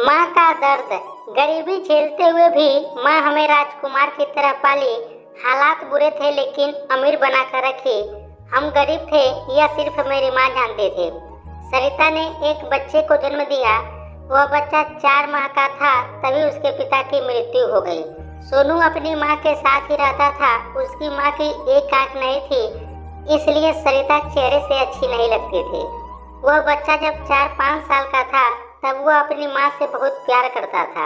माँ का दर्द। गरीबी झेलते हुए भी माँ हमें राजकुमार की तरह पाली। हालात बुरे थे लेकिन अमीर बना कर रखी। हम गरीब थे यह सिर्फ मेरी माँ जानते थे। सरिता ने एक बच्चे को जन्म दिया। वह बच्चा 4 माह का था तभी उसके पिता की मृत्यु हो गई। सोनू अपनी माँ के साथ ही रहता था। उसकी माँ की एक आंख नहीं थी, इसलिए सरिता चेहरे से अच्छी नहीं लगती थी। वह बच्चा जब 4-5 साल का था तब वह अपनी माँ से बहुत प्यार करता था।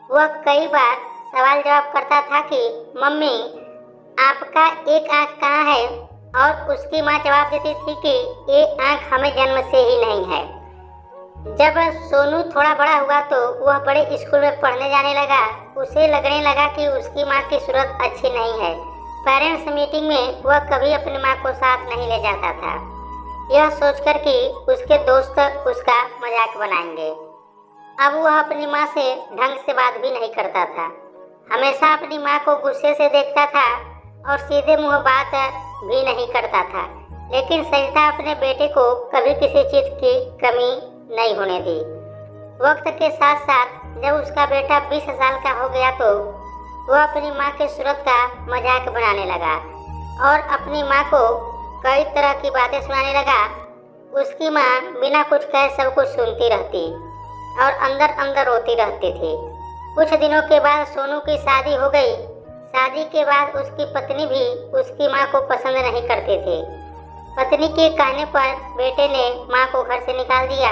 वह कई बार सवाल जवाब करता था कि मम्मी आपका एक आंख कहाँ है, और उसकी माँ जवाब देती थी कि ये आंख हमें जन्म से ही नहीं है। जब सोनू थोड़ा बड़ा हुआ तो वह बड़े स्कूल में पढ़ने जाने लगा। उसे लगने लगा कि उसकी माँ की सूरत अच्छी नहीं है। पेरेंट्स मीटिंग में वह कभी अपनी माँ को साथ नहीं ले जाता था, यह सोचकर कि उसके दोस्त उसका मजाक बनाएंगे। अब वह अपनी माँ से ढंग से बात भी नहीं करता था। हमेशा अपनी माँ को गुस्से से देखता था और सीधे मुंह बात भी नहीं करता था। लेकिन सरिता अपने बेटे को कभी किसी चीज़ की कमी नहीं होने दी। वक्त के साथ साथ जब उसका बेटा 20 साल का हो गया तो वह अपनी माँ की सूरत का मजाक बनाने लगा और अपनी माँ को कई तरह की बातें सुनाने लगा। उसकी माँ बिना कुछ कहे सब कुछ सुनती रहती और अंदर अंदर रोती रहती थी। कुछ दिनों के बाद सोनू की शादी हो गई। शादी के बाद उसकी पत्नी भी उसकी माँ को पसंद नहीं करती थी। पत्नी के कहने पर बेटे ने माँ को घर से निकाल दिया।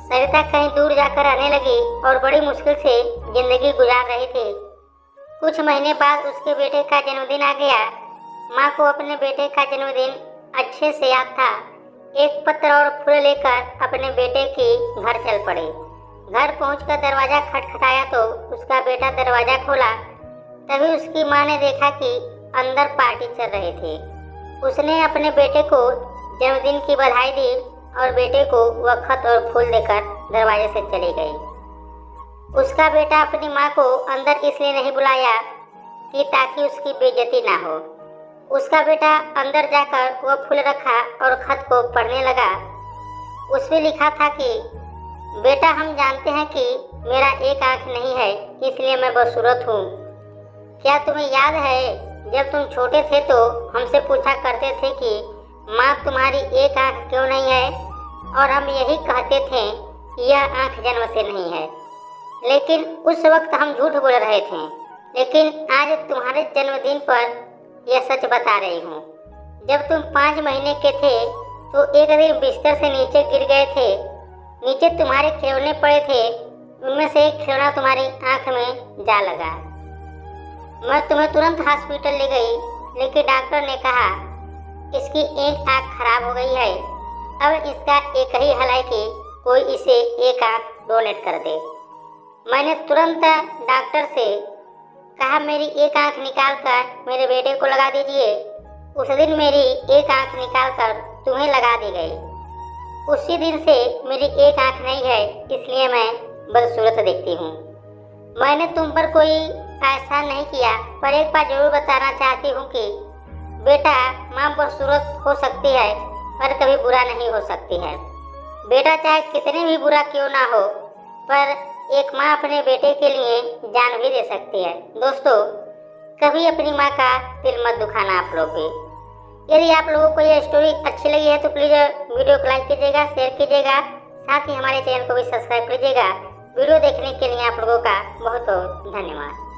सरिता कहीं दूर जाकर रहने लगी और बड़ी मुश्किल से जिंदगी गुजार रही थी। कुछ महीने बाद उसके बेटे का जन्मदिन आ गया। माँ को अपने बेटे का जन्मदिन अच्छे से याद था। एक पत्र और फूल लेकर अपने बेटे के घर चल पड़े। घर पहुंचकर दरवाजा खटखटाया तो उसका बेटा दरवाजा खोला। तभी उसकी माँ ने देखा कि अंदर पार्टी चल रही थी। उसने अपने बेटे को जन्मदिन की बधाई दी और बेटे को वह खत और फूल देकर दरवाजे से चली गई। उसका बेटा अपनी माँ को अंदर इसलिए नहीं बुलाया कि ताकि उसकी बेइज्जती ना हो। उसका बेटा अंदर जाकर वह फूल रखा और खत को पढ़ने लगा। उसमें लिखा था कि बेटा हम जानते हैं कि मेरा एक आंख नहीं है, इसलिए मैं बदसूरत हूँ। क्या तुम्हें याद है जब तुम छोटे थे तो हमसे पूछा करते थे कि माँ तुम्हारी एक आंख क्यों नहीं है, और हम यही कहते थे कि यह आंख जन्म से नहीं है। लेकिन उस वक्त हम झूठ बोल रहे थे। लेकिन आज तुम्हारे जन्मदिन पर यह सच बता रही हूँ। जब तुम 5 महीने के थे तो एक दिन बिस्तर से नीचे गिर गए थे। नीचे तुम्हारे खिलौने पड़े थे, उनमें से एक खिलौना तुम्हारी आंख में जा लगा। मैं तुम्हें तुरंत हॉस्पिटल ले गई, लेकिन डॉक्टर ने कहा इसकी एक आंख खराब हो गई है। अब इसका एक ही हल है कि कोई इसे एक आंख डोनेट कर दे। मैंने तुरंत डॉक्टर से कहा मेरी एक आंख निकाल कर मेरे बेटे को लगा दीजिए। उस दिन मेरी एक आंख निकाल कर तुम्हें लगा दी गई। उसी दिन से मेरी एक आंख नहीं है, इसलिए मैं बदसूरत दिखती हूँ। मैंने तुम पर कोई एहसान नहीं किया, पर एक बात जरूर बताना चाहती हूँ कि बेटा माँ बदसूरत हो सकती है पर कभी बुरा नहीं हो सकती है। बेटा चाहे कितने भी बुरा क्यों ना हो, पर एक माँ अपने बेटे के लिए जान भी दे सकती है। दोस्तों, कभी अपनी माँ का दिल मत दुखाना आप लोग भी। यदि आप लोगों को यह स्टोरी अच्छी लगी है तो प्लीज़ वीडियो को लाइक कीजिएगा, शेयर कीजिएगा, साथ ही हमारे चैनल को भी सब्सक्राइब कीजिएगा। वीडियो देखने के लिए आप लोगों का बहुत बहुत धन्यवाद।